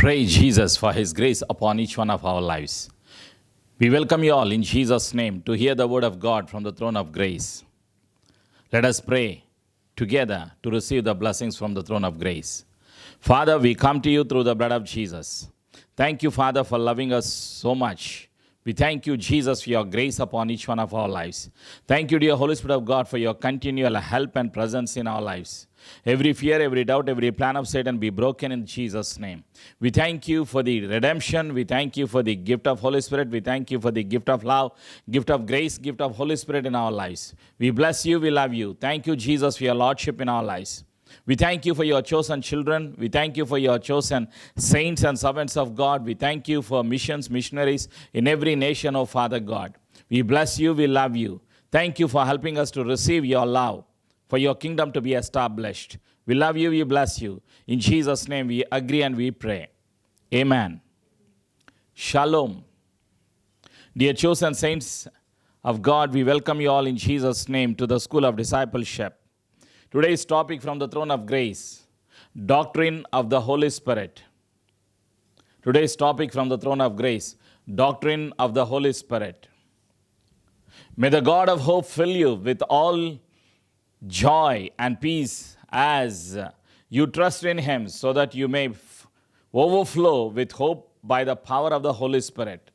Praise Jesus for His grace upon each one of our lives. We welcome you all in Jesus' name to hear the word of God from the throne of grace. Let us pray together to receive the blessings from the throne of grace. Father, we come to you through the blood of Jesus. Thank you, Father, for loving us so much. We thank you, Jesus, for your grace upon each one of our lives. Thank you, dear Holy Spirit of God, for your continual help and presence in our lives. Every fear, every doubt, every plan of Satan be broken in Jesus' name. We thank you for the redemption. We thank you for the gift of Holy Spirit. We thank you for the gift of love, gift of grace, gift of Holy Spirit in our lives. We bless you. We love you. Thank you, Jesus, for your lordship in our lives. We thank you for your chosen children. We thank you for your chosen saints and servants of God. We thank you for missionaries in every nation, oh Father God. We bless you. We love you. Thank you for helping us to receive your love, for your kingdom to be established. We love you. We bless you. In Jesus' name we agree and we pray. Amen. Shalom. Dear chosen saints of God, we welcome you all in Jesus' name to the School of Discipleship. Today's topic from the throne of grace, doctrine of the Holy Spirit. Today's topic from the throne of grace, doctrine of the Holy Spirit. May the God of hope fill you with all joy and peace as you trust in Him, so that you may overflow with hope by the power of the Holy Spirit.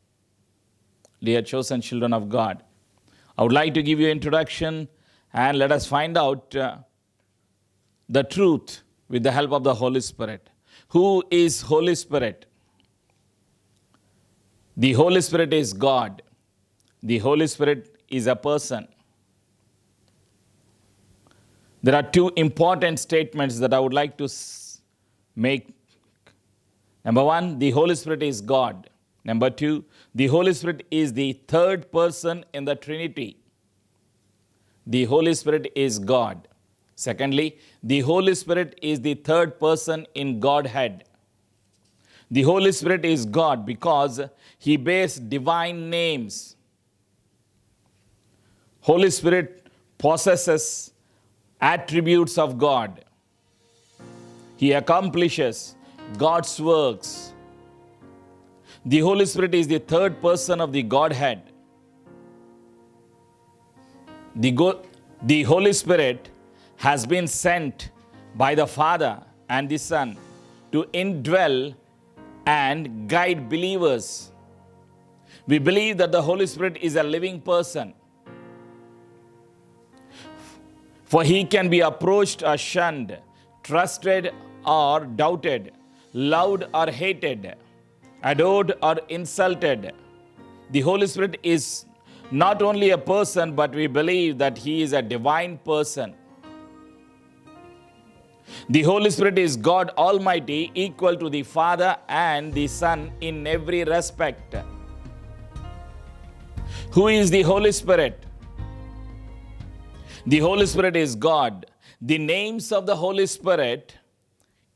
Dear chosen children of God, I would like to give you an introduction and let us find out the truth with the help of the Holy Spirit. Who is Holy Spirit? The Holy Spirit is God. The Holy Spirit is a person. There are two important statements that I would like to make. Number one, the Holy Spirit is God. Number two, the Holy Spirit is the third person in the Trinity. The Holy Spirit is God. Secondly, the Holy Spirit is the third person in Godhead. The Holy Spirit is God because He bears divine names. Holy Spirit possesses attributes of God. He accomplishes God's works. The Holy Spirit is the third person of the Godhead. The Holy Spirit has been sent by the Father and the Son to indwell and guide believers. We believe that the Holy Spirit is a living person, for He can be approached or shunned, trusted or doubted, loved or hated, adored or insulted. The Holy Spirit is not only a person, but we believe that He is a divine person. The Holy Spirit is God Almighty, equal to the Father and the Son in every respect. Who is the Holy Spirit? The Holy Spirit is God. The names of the Holy Spirit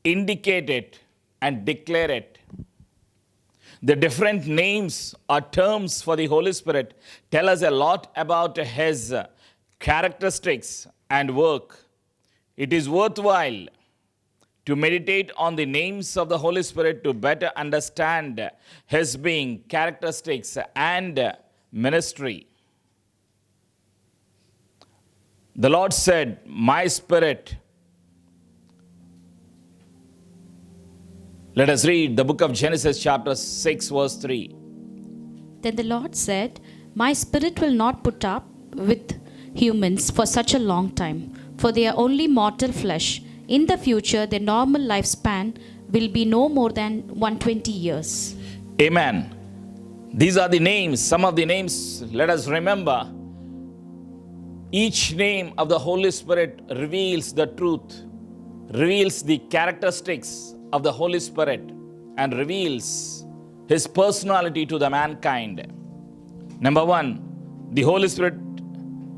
indicate it and declare it. The different names or terms for the Holy Spirit tell us a lot about His characteristics and work. It is worthwhile to meditate on the names of the Holy Spirit to better understand His being, characteristics, and ministry. The Lord said, "My spirit." Let us read the book of Genesis chapter 6 verse 3. Then the Lord said, "My spirit will not put up with humans for such a long time, for they are only mortal flesh. In the future, their normal lifespan will be no more than 120 years. Amen. These are the names, some of the names. Let us remember. Each name of the Holy Spirit reveals the truth, reveals the characteristics of the Holy Spirit, and reveals His personality to the mankind. Number one, the Holy Spirit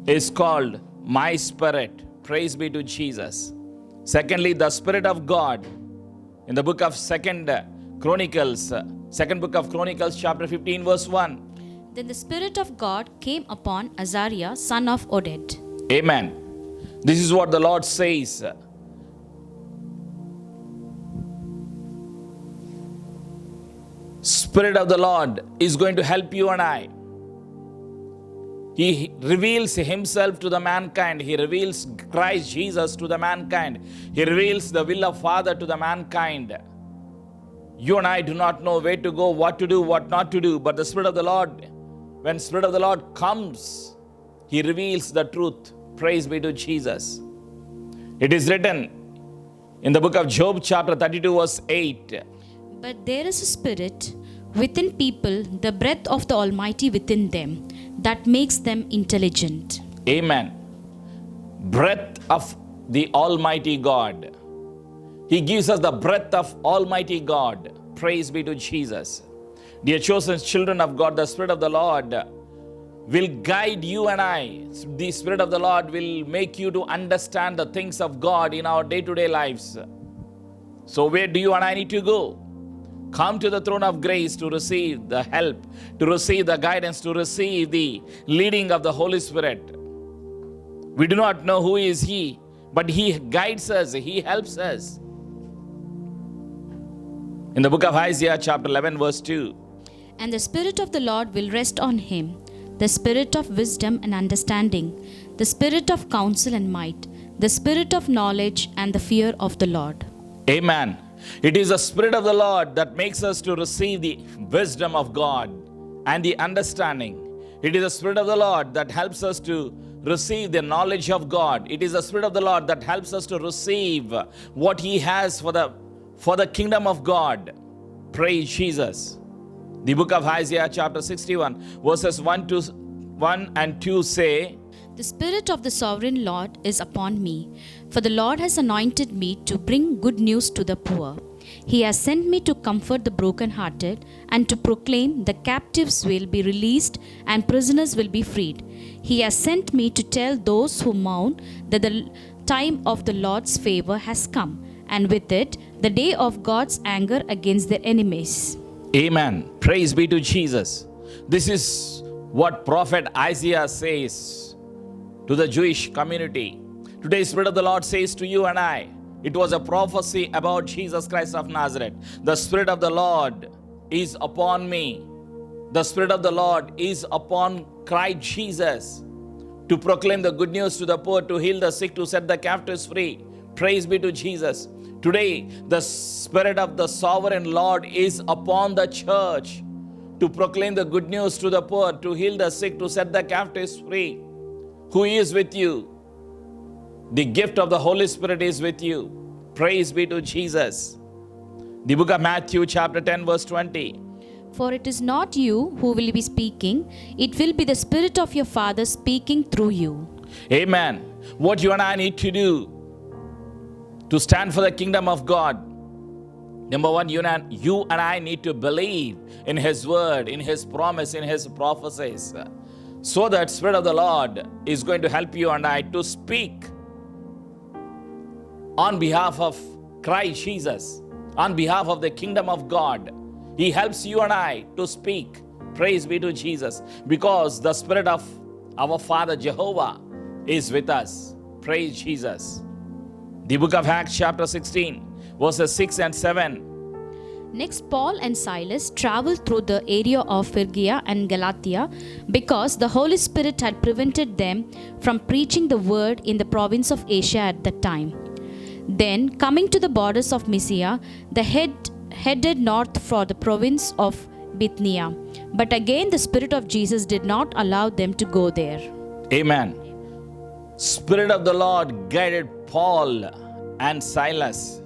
is called my spirit. Praise be to Jesus. Secondly, the Spirit of God. In the book of second book of Chronicles, chapter 15, verse 1. Then the Spirit of God came upon Azariah, son of Oded. Amen. This is what the Lord says. Spirit of the Lord is going to help you and I. He reveals himself to the mankind. He reveals Christ Jesus to the mankind. He reveals the will of Father to the mankind. You and I do not know where to go, what to do, what not to do. But the Spirit of the Lord, when Spirit of the Lord comes, He reveals the truth. Praise be to Jesus. It is written in the book of Job chapter 32 verse 8. But there is a spirit within people, the breath of the Almighty within them, that makes them intelligent. Amen. Breath of the Almighty God. He gives us the breath of Almighty God. Praise be to Jesus. Dear chosen children of God, the Spirit of the Lord will guide you and I. The Spirit of the Lord will make you to understand the things of God in our day-to-day lives. So where do you and I need to go? Come to the throne of grace to receive the help, to receive the guidance, to receive the leading of the Holy Spirit. We do not know who is He, but He guides us, He helps us. In the book of Isaiah chapter 11 verse 2. And the Spirit of the Lord will rest on him, the Spirit of wisdom and understanding, the Spirit of counsel and might, the Spirit of knowledge and the fear of the Lord. Amen. It is the Spirit of the Lord that makes us to receive the wisdom of God and the understanding. It is the Spirit of the Lord that helps us to receive the knowledge of God. It is the Spirit of the Lord that helps us to receive what He has for the kingdom of God. Praise Jesus. The book of Isaiah chapter 61 verses 1 and 2 say, The Spirit of the Sovereign Lord is upon me, for the Lord has anointed me to bring good news to the poor. He has sent me to comfort the brokenhearted and to proclaim the captives will be released and prisoners will be freed. He has sent me to tell those who mourn that the time of the Lord's favor has come, and with it, the day of God's anger against their enemies. Amen. Praise be to Jesus. This is what prophet Isaiah says to the Jewish community. Today, Spirit of the Lord says to you and I, it was a prophecy about Jesus Christ of Nazareth. The Spirit of the Lord is upon me. The Spirit of the Lord is upon Christ Jesus to proclaim the good news to the poor, to heal the sick, to set the captives free. Praise be to Jesus. Today, the Spirit of the Sovereign Lord is upon the church to proclaim the good news to the poor, to heal the sick, to set the captives free. Who is with you? The gift of the Holy Spirit is with you. Praise be to Jesus. The book of Matthew chapter 10 verse 20. For it is not you who will be speaking, it will be the Spirit of your Father speaking through you. Amen. What you and I need to do to stand for the kingdom of God. Number one, you and I need to believe in His word, in His promise, in His prophecies. So that Spirit of the Lord is going to help you and I to speak on behalf of Christ Jesus, on behalf of the kingdom of God. He helps you and I to speak. Praise be to Jesus. Because the Spirit of our Father Jehovah is with us. Praise Jesus. The book of Acts chapter 16 verses 6 and 7. Next, Paul and Silas traveled through the area of Phrygia and Galatia because the Holy Spirit had prevented them from preaching the word in the province of Asia at that time. Then, coming to the borders of Mysia, they headed north for the province of Bithynia. But again, the Spirit of Jesus did not allow them to go there. Amen. Spirit of the Lord guided Paul and Silas.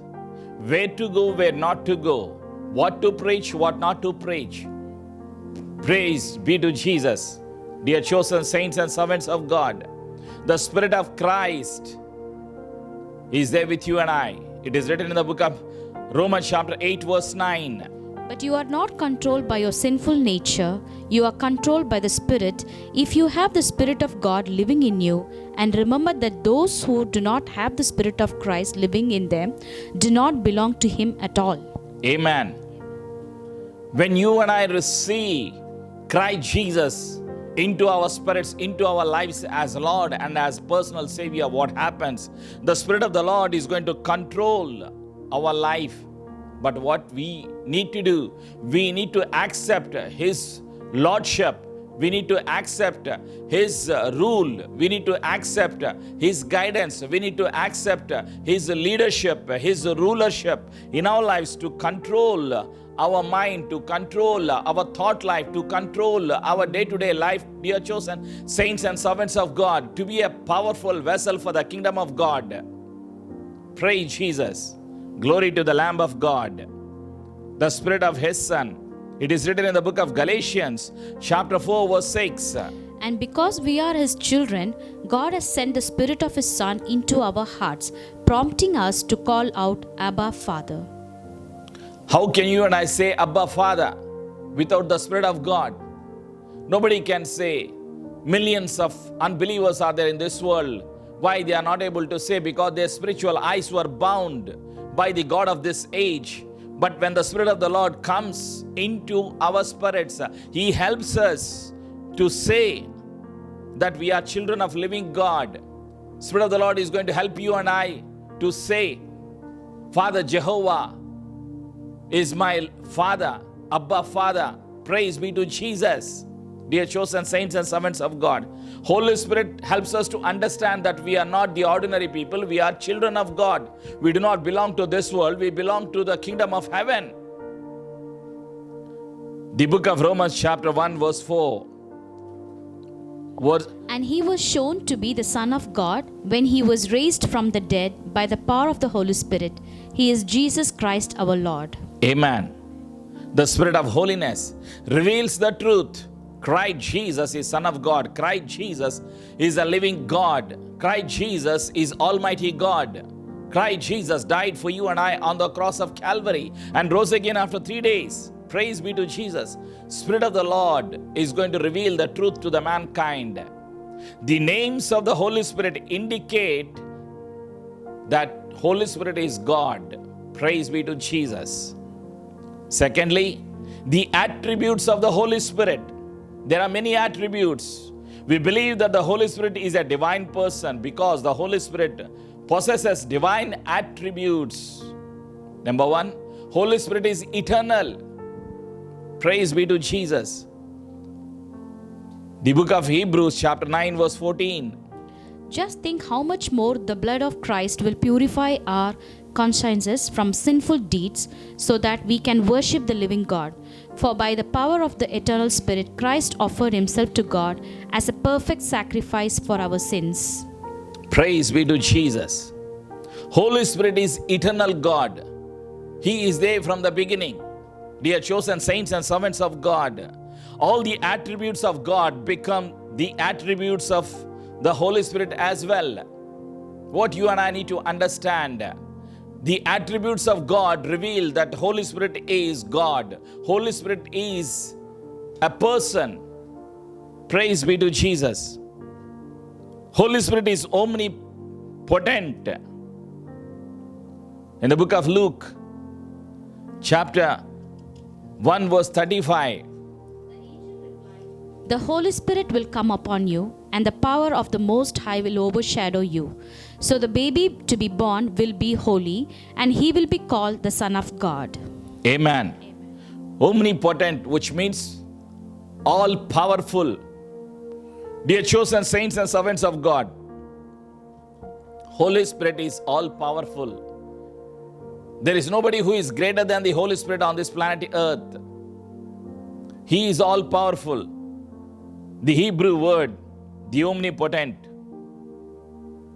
Where to go, where not to go. What to preach, what not to preach. Praise be to Jesus. Dear chosen saints and servants of God, the Spirit of Christ is there with you and I. It is written in the book of Romans chapter 8 verse 9. But you are not controlled by your sinful nature, you are controlled by the Spirit, if you have the Spirit of God living in you. And remember that those who do not have the Spirit of Christ living in them do not belong to Him at all. Amen. When you and I receive Christ Jesus into our spirits, into our lives as Lord and as personal Savior, what happens? The Spirit of the Lord is going to control our life. But what we need to do, we need to accept His Lordship. We need to accept His rule. We need to accept His guidance. We need to accept His leadership, His rulership in our lives to control our mind, to control our thought life, to control our day-to-day life, dear chosen saints and servants of God, to be a powerful vessel for the kingdom of God. Praise Jesus. Glory to the Lamb of God, the Spirit of His Son. It is written in the book of Galatians, chapter 4, verse 6. And because we are His children, God has sent the Spirit of His Son into our hearts, prompting us to call out, Abba, Father. How can you and I say, Abba, Father, without the Spirit of God? Nobody can say. Millions of unbelievers are there in this world. Why they are not able to say? Because their spiritual eyes were bound by the God of this age. But when the Spirit of the Lord comes into our spirits, He helps us to say that we are children of living God. Spirit of the Lord is going to help you and I to say, Father Jehovah is my Father, Abba Father. Praise be to Jesus. Dear chosen saints and servants of God, Holy Spirit helps us to understand that we are not the ordinary people. We are children of God. We do not belong to this world. We belong to the kingdom of heaven. The book of Romans chapter 1 verse 4. And He was shown to be the Son of God when He was raised from the dead by the power of the Holy Spirit. He is Jesus Christ our Lord. Amen. The Spirit of holiness reveals the truth. Christ Jesus is Son of God. Christ Jesus is a living God. Christ Jesus is Almighty God. Christ Jesus died for you and I on the cross of Calvary and rose again after 3 days. Praise be to Jesus. Spirit of the Lord is going to reveal the truth to the mankind. The names of the Holy Spirit indicate that Holy Spirit is God. Praise be to Jesus. Secondly, the attributes of the Holy Spirit. There are many attributes. We believe that the Holy Spirit is a divine person because the Holy Spirit possesses divine attributes. Number one, Holy Spirit is eternal. Praise be to Jesus. The book of Hebrews chapter 9 verse 14. Just think how much more the blood of Christ will purify our consciences from sinful deeds so that we can worship the living God. For by the power of the eternal Spirit, Christ offered Himself to God as a perfect sacrifice for our sins. Praise be to Jesus. Holy Spirit is eternal God. He is there from the beginning. Dear chosen saints and servants of God, all the attributes of God become the attributes of the Holy Spirit as well. What you and I need to understand, the attributes of God reveal that Holy Spirit is God. Holy Spirit is a person. Praise be to Jesus. Holy Spirit is omnipotent. In the book of Luke, chapter 1 verse 35. The Holy Spirit will come upon you, and the power of the Most High will overshadow you. So the baby to be born will be holy, and he will be called the Son of God. Amen. Omnipotent, which means all powerful. Dear chosen saints and servants of God, Holy Spirit is all powerful. There is nobody who is greater than the Holy Spirit on this planet earth. He is all powerful. The Hebrew word, the omnipotent,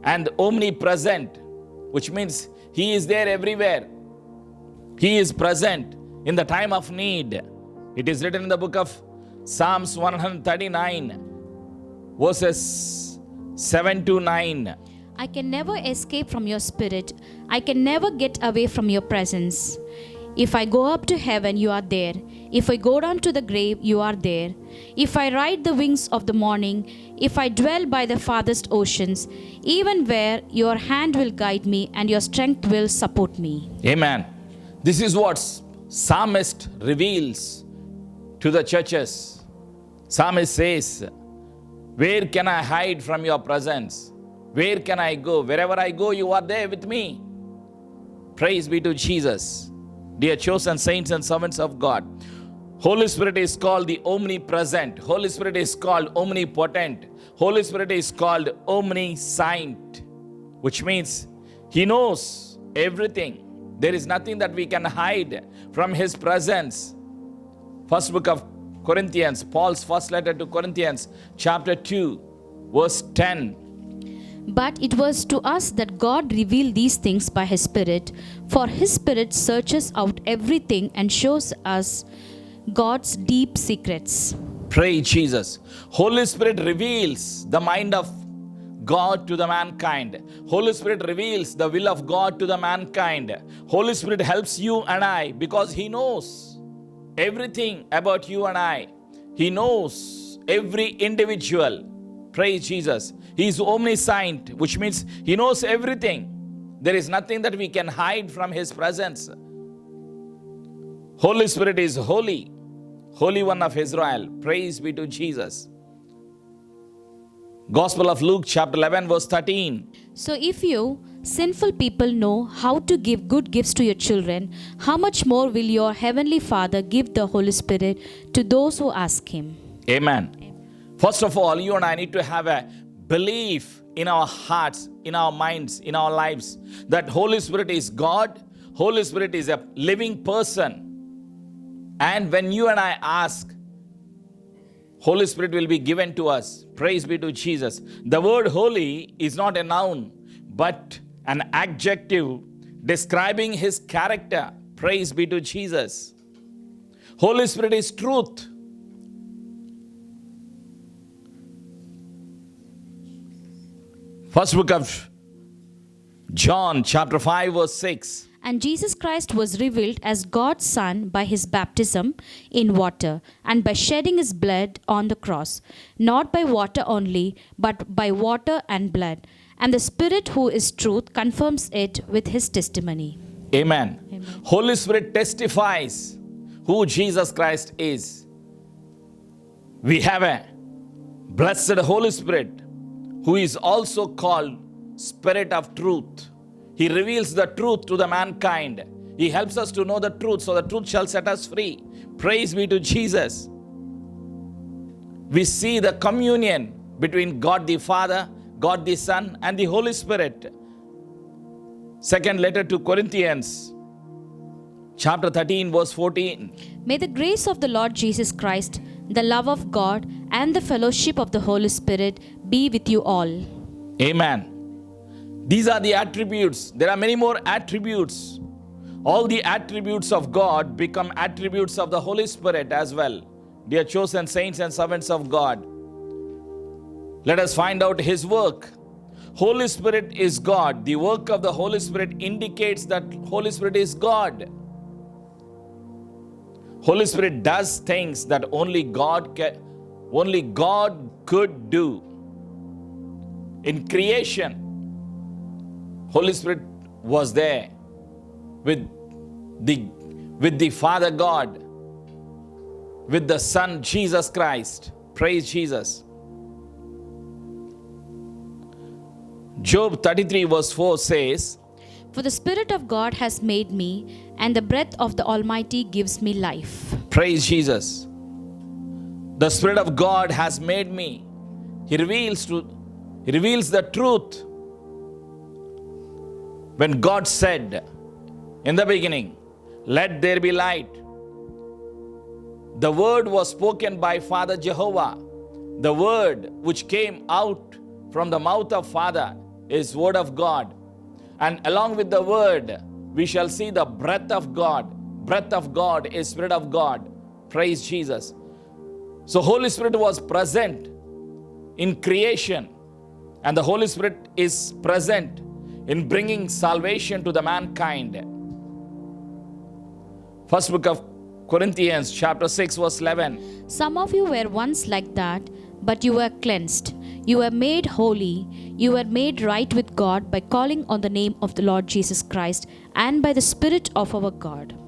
and omnipresent, which means He is there everywhere. He is present in the time of need. It is written in the book of Psalms 139, verses 7 to 9. I can never escape from your spirit. I can never get away from your presence. If I go up to heaven, you are there. If I go down to the grave, you are there. If I ride the wings of the morning, if I dwell by the farthest oceans, even where your hand will guide me and your strength will support me. Amen. This is what Psalmist reveals to the churches. Psalmist says, where can I hide from your presence? Where can I go? Wherever I go, you are there with me. Praise be to Jesus. Dear chosen saints and servants of God, Holy Spirit is called the omnipresent. Holy Spirit is called omnipotent. Holy Spirit is called omniscient, which means He knows everything. There is nothing that we can hide from His presence. First book of Corinthians, Paul's first letter to Corinthians, chapter 2, verse 10. But it was to us that God revealed these things by His Spirit, for His Spirit searches out everything and shows us God's deep secrets. Praise Jesus. Holy Spirit reveals the mind of God to the mankind. Holy Spirit reveals the will of God to the mankind. Holy Spirit helps you and I because He knows everything about you and I. He knows every individual. Praise Jesus. He is omniscient, which means He knows everything. There is nothing that we can hide from His presence. Holy Spirit is holy, Holy One of Israel. Praise be to Jesus. Gospel of Luke, chapter 11, verse 13. So if you, sinful people, know how to give good gifts to your children, how much more will your heavenly Father give the Holy Spirit to those who ask Him? Amen. First of all, you and I need to have a belief in our hearts, in our minds, in our lives that Holy Spirit is God. Holy Spirit is a living person. And when you and I ask, Holy Spirit will be given to us. Praise be to Jesus. The word holy is not a noun, but an adjective describing His character. Praise be to Jesus. Holy Spirit is truth. First book of John, chapter 5, verse 6. And Jesus Christ was revealed as God's Son by His baptism in water and by shedding His blood on the cross, not by water only, but by water and blood. And the Spirit, who is truth, confirms it with His testimony. Amen. Amen. Holy Spirit testifies who Jesus Christ is. We have a blessed Holy Spirit who is also called Spirit of Truth. He reveals the truth to the mankind. He helps us to know the truth, so the truth shall set us free. Praise be to Jesus. We see the communion between God the Father, God the Son, and the Holy Spirit. Second letter to Corinthians, chapter 13, verse 14. May the grace of the Lord Jesus Christ, the love of God, and the fellowship of the Holy Spirit be with you all. Amen. These are the attributes. There are many more attributes. All the attributes of God become attributes of the Holy Spirit as well. Dear chosen saints and servants of God, let us find out His work. Holy Spirit is God. The work of the Holy Spirit indicates that Holy Spirit is God. Holy Spirit does things that only God could do. In creation, Holy Spirit was there with the Father God, with the Son Jesus Christ. Praise Jesus. Job 33 verse 4 says, For the Spirit of God has made me, and the breath of the Almighty gives me life. praise Jesus. The Spirit of God has made me. He reveals the truth. When God said in the beginning, let there be light, the word was spoken by Father Jehovah. The word which came out from the mouth of Father is word of God. And along with the word, we shall see the breath of God. Breath of God is Spirit of God. Praise Jesus. So Holy Spirit was present in creation, and the Holy Spirit is present in bringing salvation to the mankind. First book of Corinthians, chapter 6, verse 11. Some of you were once like that, but you were cleansed. You were made holy. You were made right with God by calling on the name of the Lord Jesus Christ and by the Spirit of our God.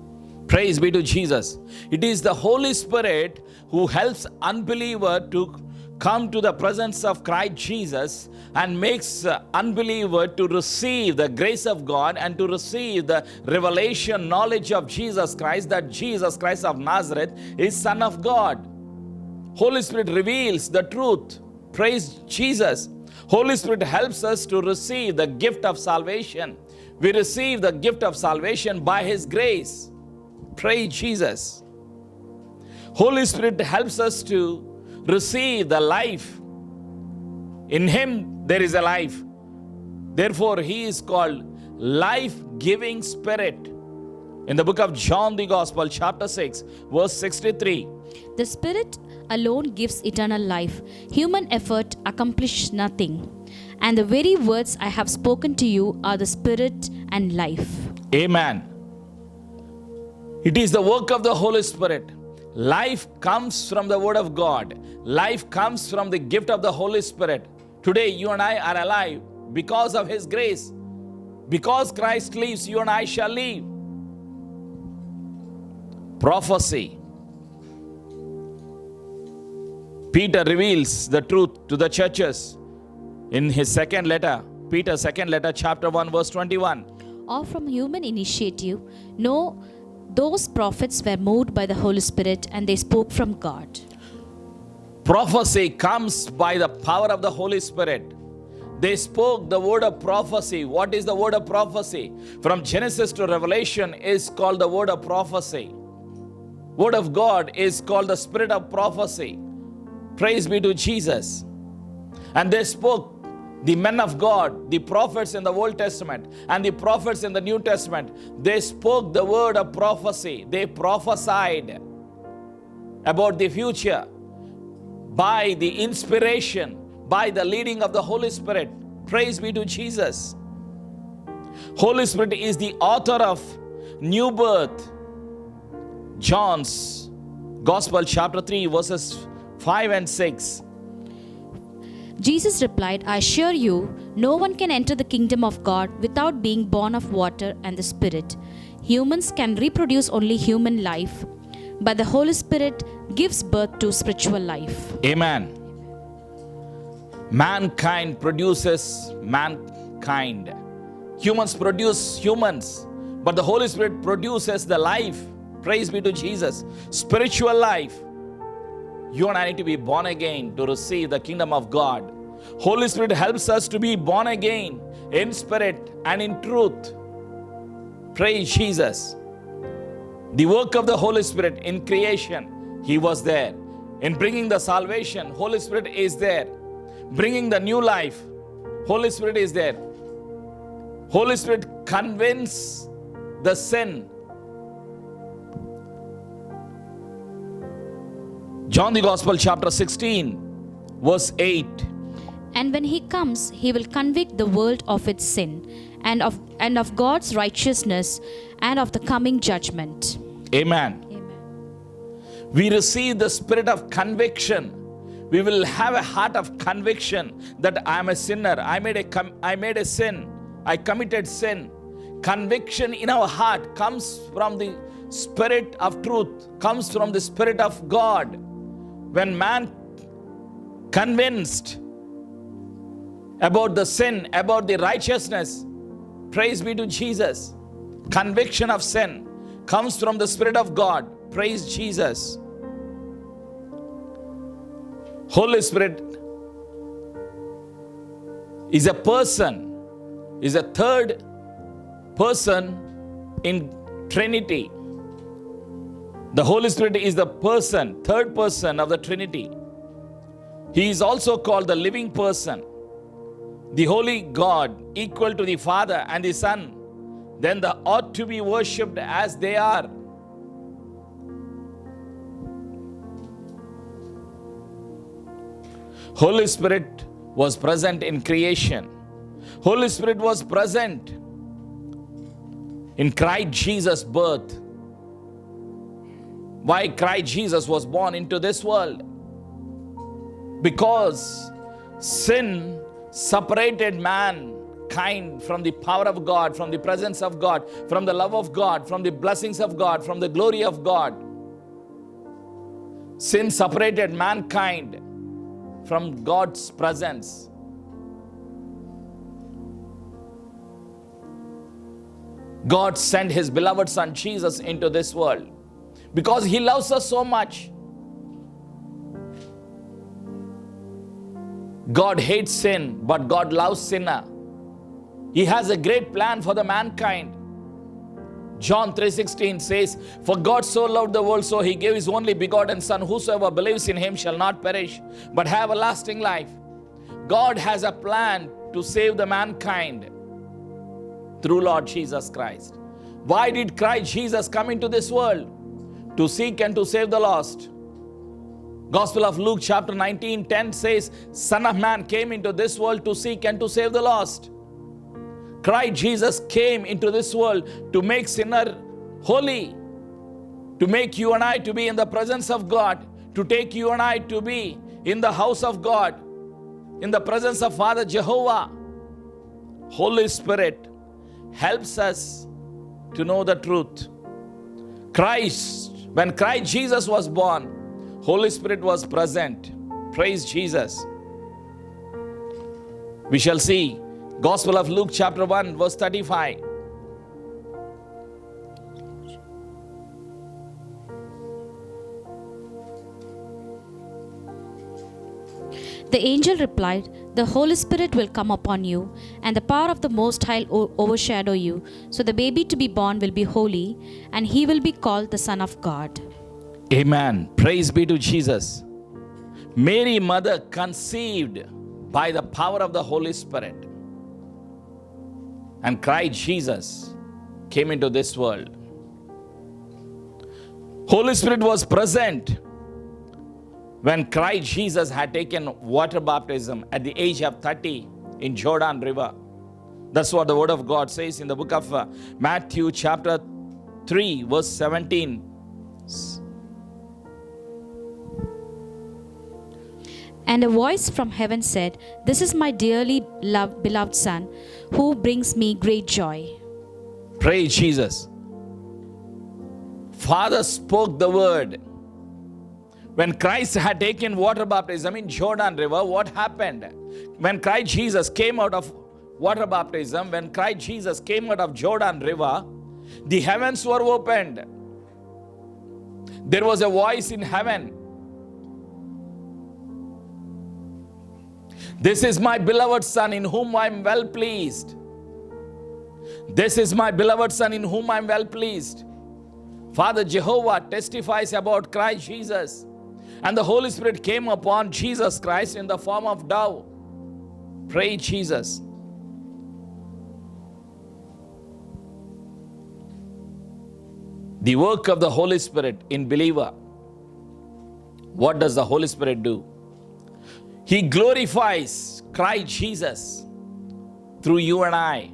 Praise be to Jesus. It is the Holy Spirit who helps unbeliever to come to the presence of Christ Jesus and makes unbeliever to receive the grace of God and to receive the revelation knowledge of Jesus Christ, that Jesus Christ of Nazareth is Son of God. Holy Spirit reveals the truth. Praise Jesus. Holy Spirit helps us to receive the gift of salvation. We receive the gift of salvation by His grace. Praise Jesus. Holy Spirit helps us to receive the life. In Him there is a life. Therefore, He is called life-giving Spirit. In the book of John the Gospel, chapter 6, verse 63. The Spirit alone gives eternal life. Human effort accomplishes nothing. And the very words I have spoken to you are the Spirit and life. Amen. It is the work of the Holy Spirit. Life comes from the Word of God. Life comes from the gift of the Holy Spirit. Today, you and I are alive because of His grace. Because Christ lives, you and I shall live. Prophecy. Peter reveals the truth to the churches in his second letter, Peter's second letter, chapter 1, verse 21. Or from human initiative, no, those prophets were moved by the Holy Spirit and they spoke from God. Prophecy comes by the power of the Holy Spirit. They spoke the word of prophecy. What is the word of prophecy? From Genesis to Revelation is called the word of prophecy. Word of God is called the spirit of prophecy. Praise be to Jesus. And they spoke, the men of God, the prophets in the Old Testament and the prophets in the New Testament, they spoke the word of prophecy. They prophesied about the future by the inspiration, by the leading of the Holy Spirit. Praise be to Jesus. Holy Spirit is the author of new birth. John's Gospel, chapter 3, verses 5 and 6. Jesus replied, I assure you, no one can enter the kingdom of God without being born of water and the Spirit. Humans can reproduce only human life, but the Holy Spirit gives birth to spiritual life. Amen. Mankind produces mankind. Humans produce humans, but the Holy Spirit produces the life. Praise be to Jesus. Spiritual life. You and I need to be born again to receive the kingdom of God. Holy Spirit helps us to be born again in spirit and in truth. Praise Jesus. The work of the Holy Spirit in creation, He was there. In bringing the salvation, Holy Spirit is there. Bringing the new life, Holy Spirit is there. Holy Spirit convinces the sin. John the Gospel, chapter 16, verse 8. And when He comes, He will convict the world of its sin and of God's righteousness and of the coming judgment. Amen. Amen. We receive the spirit of conviction. We will have a heart of conviction that I am a sinner. I made a sin. I committed sin. Conviction in our heart comes from the Spirit of truth, comes from the Spirit of God. When man convinced about the sin, about the righteousness, praise be to Jesus. Conviction of sin comes from the Spirit of God. Praise Jesus. Holy Spirit is a person, is a third person in Trinity. The Holy Spirit is the person, third person of the Trinity. He is also called the living person, the Holy God, equal to the Father and the Son. Then they ought to be worshipped as they are. Holy Spirit was present in creation. Holy Spirit was present in Christ Jesus' birth. Why Christ Jesus was born into this world? Because sin separated mankind from the power of God, from the presence of God, from the love of God, from the blessings of God, from the glory of God. Sin separated mankind from God's presence. God sent His beloved Son Jesus into this world because He loves us so much. God hates sin, but God loves sinner. He has a great plan for the mankind. John 3:16 says, "For God so loved the world, so He gave His only begotten Son. Whosoever believes in Him shall not perish, but have a lasting life." God has a plan to save the mankind through Lord Jesus Christ. Why did Christ Jesus come into this world? To seek and to save the lost. Gospel of Luke chapter 19:10 says, "Son of Man came into this world to seek and to save the lost." Christ Jesus came into this world to make sinner holy, to make you and I to be in the presence of God, to take you and I to be in the house of God, in the presence of Father Jehovah. Holy Spirit helps us to know the truth. When Christ Jesus was born, Holy Spirit was present. Praise Jesus. We shall see Gospel of Luke chapter 1 verse 35. The angel replied, "The Holy Spirit will come upon you, and the power of the Most High will overshadow you. So the baby to be born will be holy, and he will be called the Son of God." Amen. Praise be to Jesus. Mary, mother, conceived by the power of the Holy Spirit. And Christ Jesus came into this world. Holy Spirit was present when Christ Jesus had taken water baptism at the age of 30 in Jordan River. That's what the Word of God says in the book of Matthew chapter 3 verse 17. And a voice from heaven said, "This is my dearly beloved Son, who brings me great joy." Praise Jesus. Father spoke the word. When Christ had taken water baptism in Jordan River, what happened? When Christ Jesus came out of water baptism, when Christ Jesus came out of Jordan River, the heavens were opened. There was a voice in heaven. "This is my beloved Son in whom I am well pleased." This is my beloved Son in whom I am well pleased. Father Jehovah testifies about Christ Jesus. And the Holy Spirit came upon Jesus Christ in the form of dove. Praise Jesus. The work of the Holy Spirit in believer. What does the Holy Spirit do? He glorifies Christ Jesus through you and I.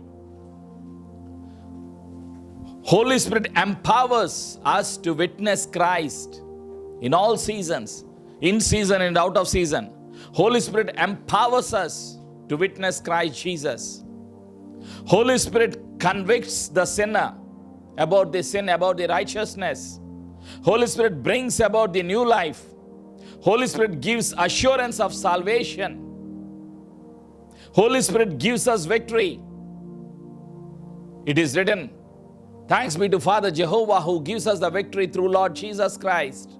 Holy Spirit empowers us to witness Christ in all seasons, in season and out of season. Holy Spirit empowers us to witness Christ Jesus. Holy Spirit convicts the sinner about the sin, about the righteousness. Holy Spirit brings about the new life. Holy Spirit gives assurance of salvation. Holy Spirit gives us victory. It is written, "Thanks be to Father Jehovah who gives us the victory through Lord Jesus Christ."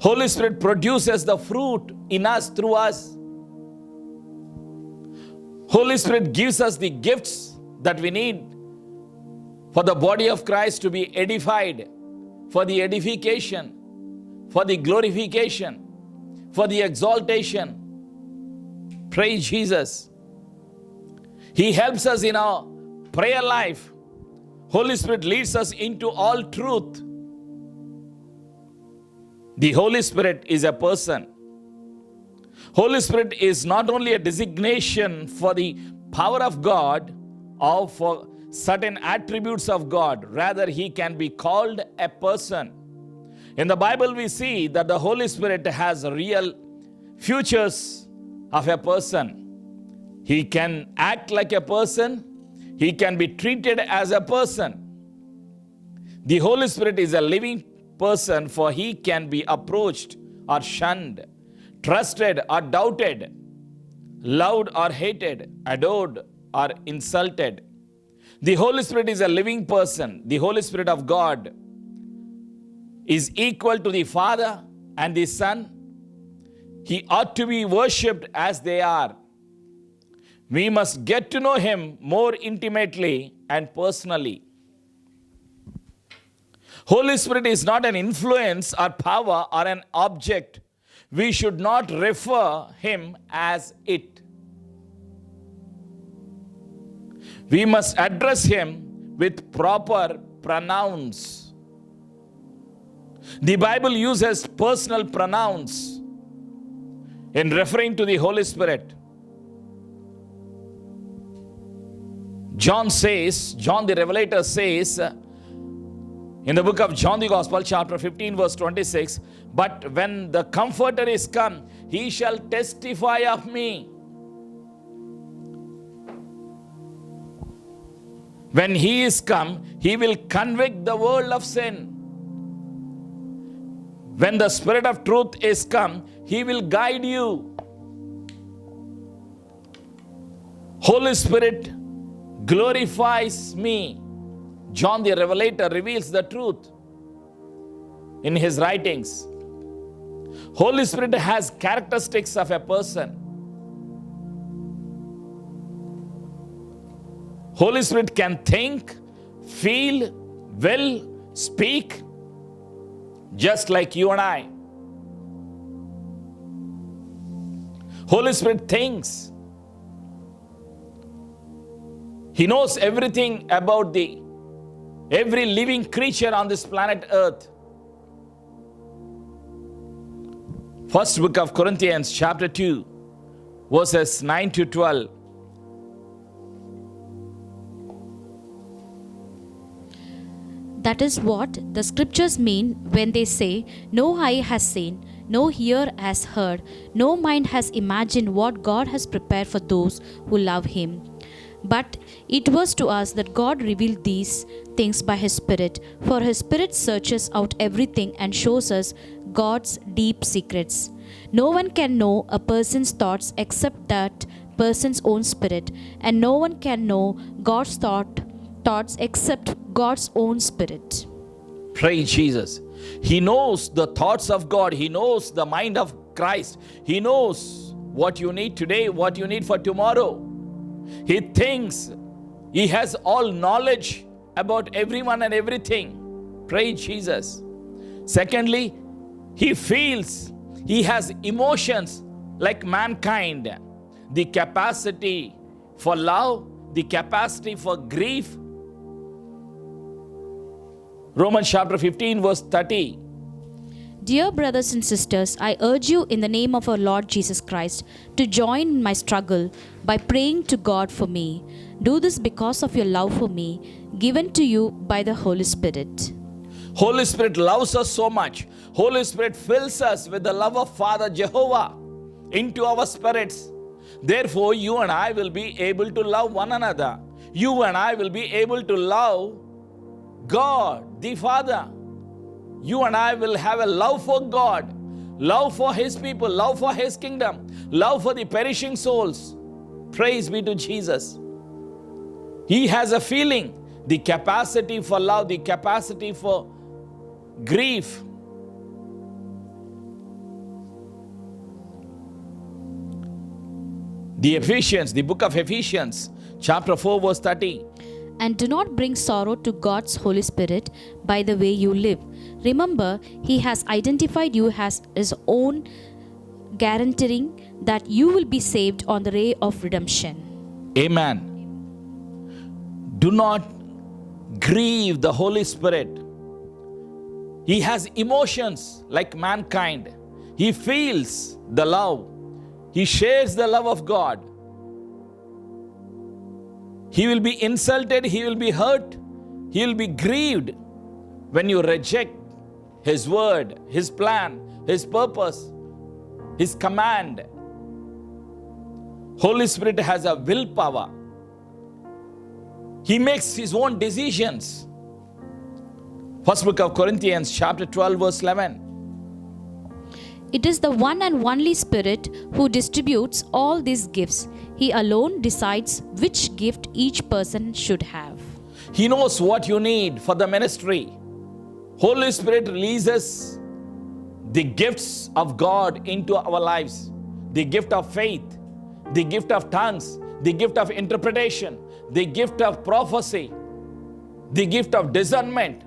Holy Spirit produces the fruit in us, through us. Holy Spirit gives us the gifts that we need for the body of Christ to be edified, for the edification, for the glorification, for the exaltation. Praise Jesus. He helps us in our prayer life. Holy Spirit leads us into all truth. The Holy Spirit is a person. Holy Spirit is not only a designation for the power of God or for certain attributes of God. Rather, He can be called a person. In the Bible, we see that the Holy Spirit has real features of a person. He can act like a person. He can be treated as a person. The Holy Spirit is a living person, for He can be approached or shunned, trusted or doubted, loved or hated, adored or insulted. The Holy Spirit is a living person. The Holy Spirit of God is equal to the Father and the Son. He ought to be worshipped as they are. We must get to know Him more intimately and personally. Holy Spirit is not an influence or power or an object. We should not refer Him as it. We must address Him with proper pronouns. The Bible uses personal pronouns in referring to the Holy Spirit. John the Revelator says, in the book of John the Gospel, chapter 15, verse 26, but when the Comforter is come, He shall testify of me. When He is come, He will convict the world of sin. When the Spirit of truth is come, He will guide you. Holy Spirit glorifies me. John the Revelator reveals the truth in his writings. Holy Spirit has characteristics of a person. Holy Spirit can think, feel, will, speak, just like you and I. Holy Spirit thinks. He knows everything about every living creature on this planet Earth. First book of Corinthians, chapter 2, verses 9 to 12. That is what the scriptures mean when they say, no eye has seen, no ear has heard, no mind has imagined what God has prepared for those who love Him. But it was to us that God revealed these things by His Spirit, for His Spirit searches out everything and shows us God's deep secrets. No one can know a person's thoughts except that person's own spirit, and no one can know God's thoughts except God's own spirit. Praise Jesus. He knows the thoughts of God. He knows the mind of Christ. He knows what you need today, what you need for tomorrow. He thinks. He has all knowledge about everyone and everything. Praise Jesus. Secondly, He feels. He has emotions like mankind. The capacity for love, the capacity for grief. Romans chapter 15, verse 30. Dear brothers and sisters, I urge you in the name of our Lord Jesus Christ to join in my struggle by praying to God for me. Do this because of your love for me, given to you by the Holy Spirit. Holy Spirit loves us so much. Holy Spirit fills us with the love of Father Jehovah into our spirits. Therefore, you and I will be able to love one another. You and I will be able to love God, the Father. You and I will have a love for God, love for His people, love for His kingdom, love for the perishing souls. Praise be to Jesus. He has a feeling, the capacity for love, the capacity for grief. The book of Ephesians, chapter 4, verse 30. And do not bring sorrow to God's Holy Spirit by the way you live. Remember, He has identified you as His own, guaranteeing that you will be saved on the day of redemption. Amen. Do not grieve the Holy Spirit. He has emotions like mankind. He feels the love. He shares the love of God. He will be insulted, he will be hurt, he will be grieved when you reject His word, His plan, His purpose, His command. Holy Spirit has a willpower. He makes His own decisions. First book of Corinthians, chapter 12, verse 11. It is the one and only Spirit who distributes all these gifts. He alone decides which gift each person should have. He knows what you need for the ministry. Holy Spirit releases the gifts of God into our lives. The gift of faith, the gift of tongues, the gift of interpretation, the gift of prophecy, the gift of discernment,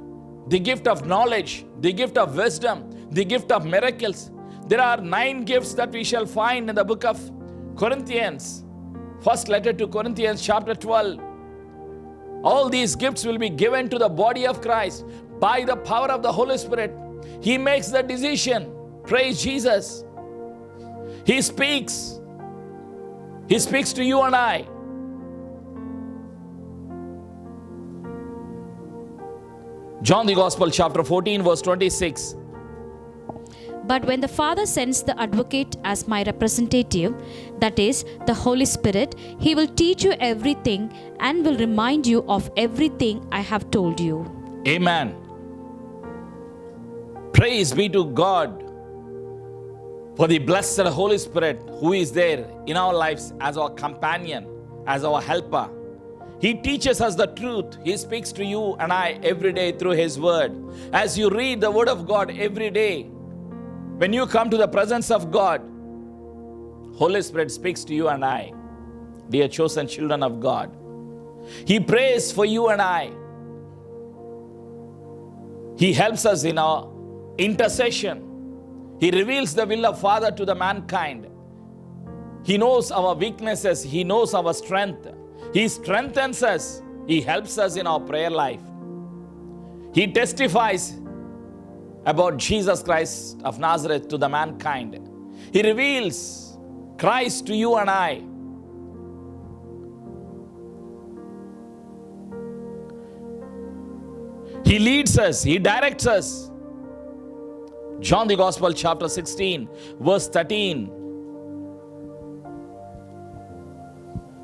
the gift of knowledge, the gift of wisdom, the gift of miracles. There are 9 gifts that we shall find in the book of Corinthians. First letter to Corinthians chapter 12. All these gifts will be given to the body of Christ by the power of the Holy Spirit. He makes the decision. Praise Jesus. He speaks. He speaks to you and I. John the Gospel chapter 14 verse 26. But when the Father sends the Advocate as my representative, that is, the Holy Spirit, He will teach you everything and will remind you of everything I have told you. Amen. Praise be to God for the blessed Holy Spirit who is there in our lives as our companion, as our helper. He teaches us the truth. He speaks to you and I every day through His Word. As you read the Word of God every day, when you come to the presence of God, Holy Spirit speaks to you and I, dear chosen children of God. He prays for you and I. He helps us in our intercession. He reveals the will of Father to the mankind. He knows our weaknesses. He knows our strength. He strengthens us. He helps us in our prayer life. He testifies about Jesus Christ of Nazareth to the mankind. He reveals Christ to you and I. He leads us. He directs us. John the Gospel chapter 16 verse 13.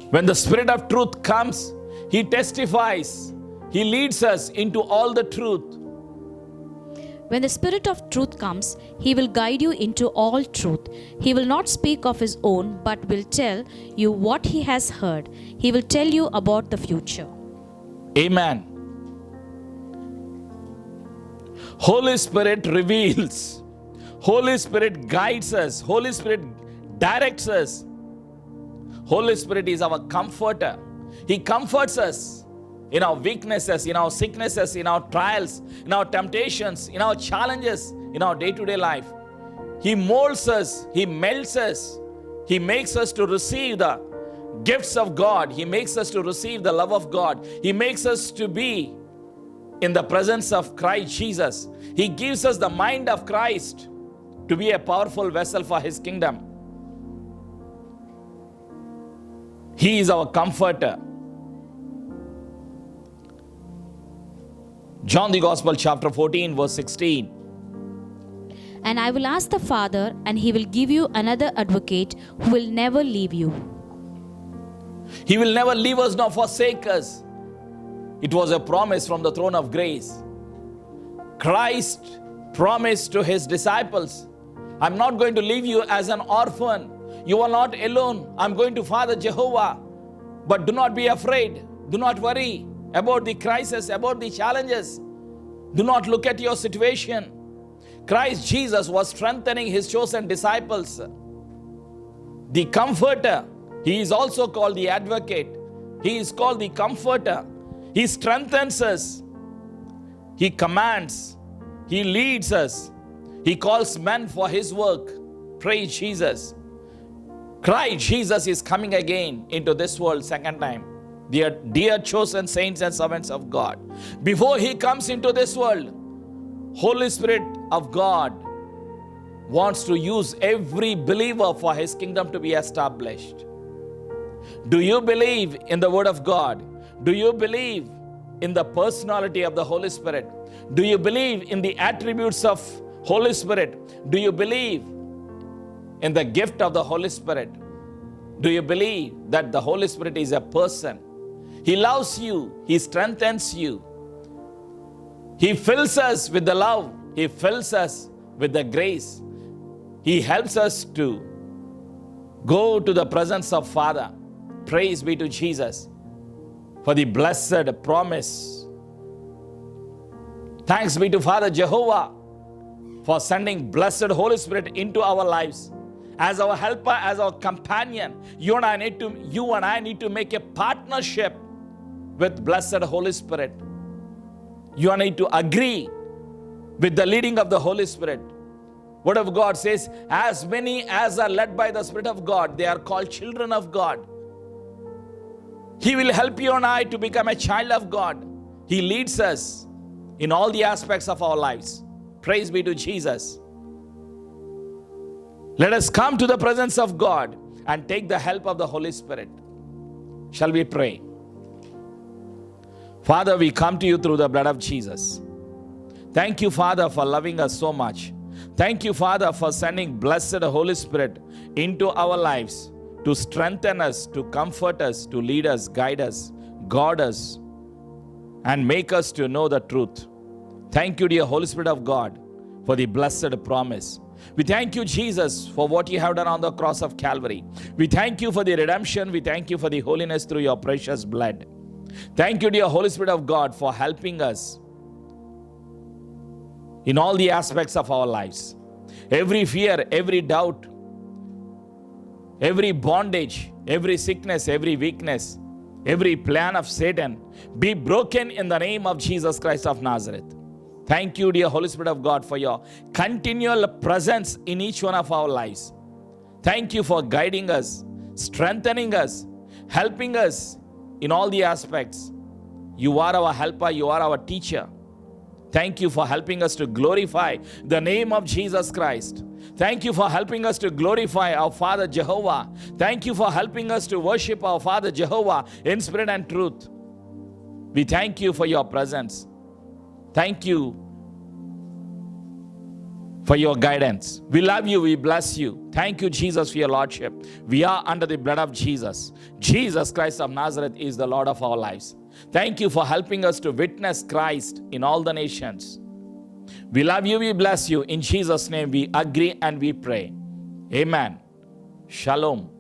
When the Spirit of truth comes, He testifies. He leads us into all the truth. When the Spirit of truth comes, He will guide you into all truth. He will not speak of His own, but will tell you what He has heard. He will tell you about the future. Amen. Holy Spirit reveals. Holy Spirit guides us. Holy Spirit directs us. Holy Spirit is our comforter. He comforts us in our weaknesses, in our sicknesses, in our trials, in our temptations, in our challenges, in our day-to-day life. He molds us. He melts us. He makes us to receive the gifts of God. He makes us to receive the love of God. He makes us to be in the presence of Christ Jesus. He gives us the mind of Christ to be a powerful vessel for His kingdom. He is our comforter. John the Gospel chapter 14 verse 16. And I will ask the Father, and He will give you another advocate who will never leave you. He will never leave us nor forsake us. It was a promise from the throne of grace. Christ promised to His disciples, I'm not going to leave you as an orphan. You are not alone. I'm going to Father Jehovah. But do not be afraid. Do not worry about the crisis, about the challenges. Do not look at your situation. Christ Jesus was strengthening His chosen disciples. The comforter. He is also called the advocate. He is called the comforter. He strengthens us. He commands. He leads us. He calls men for His work. Praise Jesus. Christ Jesus is coming again into this world second time. Dear chosen saints and servants of God, before He comes into this world, Holy Spirit of God wants to use every believer for His kingdom to be established. Do you believe in the Word of God? Do you believe in the personality of the Holy Spirit? Do you believe in the attributes of Holy Spirit? Do you believe in the gift of the Holy Spirit? Do you believe that the Holy Spirit is a person? He loves you. He strengthens you. He fills us with the love. He fills us with the grace. He helps us to go to the presence of Father. Praise be to Jesus for the blessed promise. Thanks be to Father Jehovah for sending blessed Holy Spirit into our lives as our helper, as our companion. You and I need to make a partnership with blessed Holy Spirit. You and I need to agree with the leading of the Holy Spirit. Word of God says, as many as are led by the Spirit of God, they are called children of God. He will help you and I to become a child of God. He leads us in all the aspects of our lives. Praise be to Jesus. Let us come to the presence of God and take the help of the Holy Spirit. Shall we pray? Father, we come to you through the blood of Jesus. Thank you, Father, for loving us so much. Thank you, Father, for sending blessed Holy Spirit into our lives to strengthen us, to comfort us, to lead us, guide us, guard us, and make us to know the truth. Thank you, dear Holy Spirit of God, for the blessed promise. We thank you, Jesus, for what you have done on the cross of Calvary. We thank you for the redemption. We thank you for the holiness through your precious blood. Thank you, dear Holy Spirit of God, for helping us in all the aspects of our lives. Every fear, every doubt, every bondage, every sickness, every weakness, every plan of Satan be broken in the name of Jesus Christ of Nazareth. Thank you, dear Holy Spirit of God, for your continual presence in each one of our lives. Thank you for guiding us, strengthening us, helping us in all the aspects. You are our helper, you are our teacher. Thank you for helping us to glorify the name of Jesus Christ. Thank you for helping us to glorify our Father Jehovah. Thank you for helping us to worship our Father Jehovah in spirit and truth. We thank you for your presence. Thank you for your guidance. We love you. We bless you. Thank you, Jesus, for your Lordship. We are under the blood of Jesus. Jesus Christ of Nazareth is the Lord of our lives. Thank you for helping us to witness Christ in all the nations. We love you. We bless you. In Jesus' name we agree and we pray. Amen. Shalom.